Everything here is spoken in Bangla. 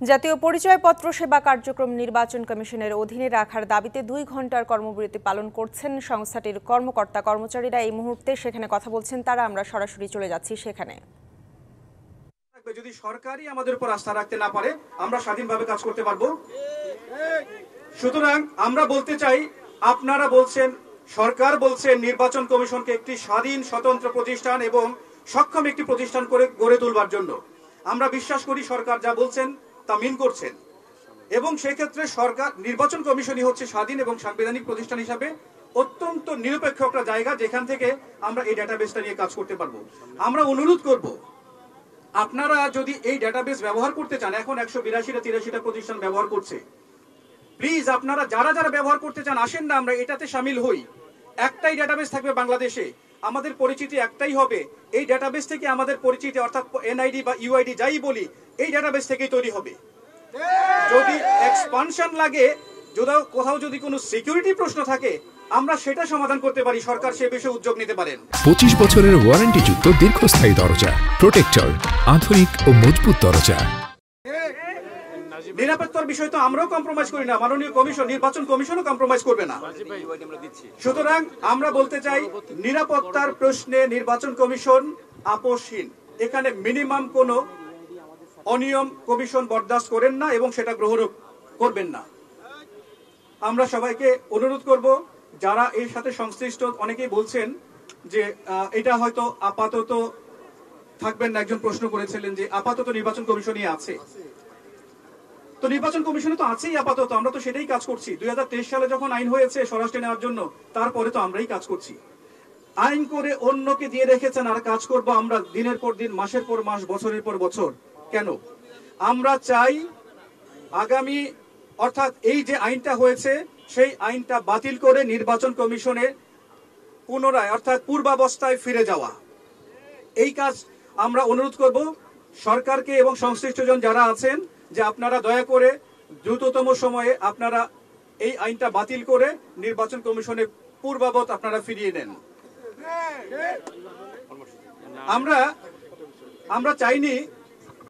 জাতীয় পরিচয়পত্র সেবা কার্যক্রম নির্বাচন কমিশনের অধীনে রাখার দাবিতে 2 ঘন্টার কর্মবিরতি পালন করছেন সংস্থাটির কর্মকর্তা কর্মচারীরা। এই মুহূর্তে সেখানে কথা বলছেন তারা। আমরা সরাসরি চলে যাচ্ছি সেখানে। যদি সরকারই আমাদের উপর আস্থা রাখতে না পারে আমরা স্বাধীনভাবে কাজ করতে পারবো? সুতরাং আমরা বলতে চাই, আপনারা বলছেন, সরকার বলছে নির্বাচন কমিশনকে একটি স্বাধীন স্বতন্ত্র প্রতিষ্ঠান এবং সক্ষম একটি প্রতিষ্ঠান করে গড়ে তুলবার জন্য। আমরা বিশ্বাস করি সরকার যা বলছেন তা মিন করছেন এবং সেক্ষেত্রে সরকার নির্বাচন কমিশনই হচ্ছে স্বাধীন এবং সাংবিধানিক প্রতিষ্ঠান হিসাবে অত্যন্ত নিরপেক্ষ একটা জায়গা, যেখান থেকে আমরা এই ডাটাবেসটা নিয়ে কাজ করতে পারবো। আমরা অনুরোধ করব, আপনারা যদি এই ডাটাবেস ব্যবহার করতে চান, এখন 182-83টা প্রতিষ্ঠান ব্যবহার করছে, প্লিজ আপনারা যারা যারা ব্যবহার করতে চান আসেন না, আমরা এটাতে শামিল হই। একটাই ডাটাবেস থাকবে বাংলাদেশে, আমাদের পরিচিতি একটাই হবে। এই ডাটাবেস থেকে আমাদের পরিচিতি অর্থাৎ এনআইডি বা ইউআইডি যাই বলি, এই ডাটাবেস থেকেই তৈরি হবে। যদি এক্সপানশন লাগে, কোথাও যদি কোনো সিকিউরিটি প্রশ্ন থাকে, আমরা সেটা সমাধান করতে পারি, সরকার সে বিষয়ে উদ্যোগ নিতে পারেন। 25 বছরের ওয়ারেন্টিযুক্ত দীর্ঘস্থায়ী দরজা প্রোটেক্টর, আধুনিক ও মজবুত দরজা। নিরাপত্তার বিষয় তো আমরাও কম্প্রোমাইজ করি না, মাননীয় কমিশন, নির্বাচন কমিশনও কম্প্রোমাইজ করবে না। সুতরাং আমরা বলতে চাই, নিরাপত্তার প্রশ্নে নির্বাচন কমিশন আপোষহীন। এখানে মিনিমাম কোনো অনিয়ম কমিশন বরদাস্ত করেন না এবং সেটা গ্রহণ করবেন না। আমরা সবাইকে অনুরোধ করব, যারা এর সাথে সংশ্লিষ্ট, অনেকেই বলছেন যে এটা হয়তো আপাতত থাকবেন না। একজন প্রশ্ন করেছিলেন যে আপাতত নির্বাচন কমিশনই আছে। তো নির্বাচন কমিশনে তো আছেই আপাতত, আমরা তো সেটাই কাজ করছি। 2023 সালে যখন আইন হয়েছে স্বরাষ্ট্রে নেওয়ার জন্য, তারপরে তো আমরাই কাজ করছি। আইন করে অন্যকে দিয়ে রেখেছেন আর কাজ করব আমরা দিনের পর দিন, মাসের পর মাস, বছরের পর বছর কেন? আমরা চাই আগামী, অর্থাৎ এই যে আইনটা হয়েছে সেই আইনটা বাতিল করে নির্বাচন কমিশনে পুনরায় অর্থাৎ পূর্বাবস্থায় ফিরে যাওয়া। এই কাজ আমরা অনুরোধ করব সরকারকে এবং সংশ্লিষ্টজন যারা আছেন যে আপনারা দয়া করে দ্রুততম সময়ে আপনারা এই আইনটা বাতিল করে নির্বাচন কমিশনের পূর্বাবত আপনারা ফিরিয়ে নেন। আমরা চাইনি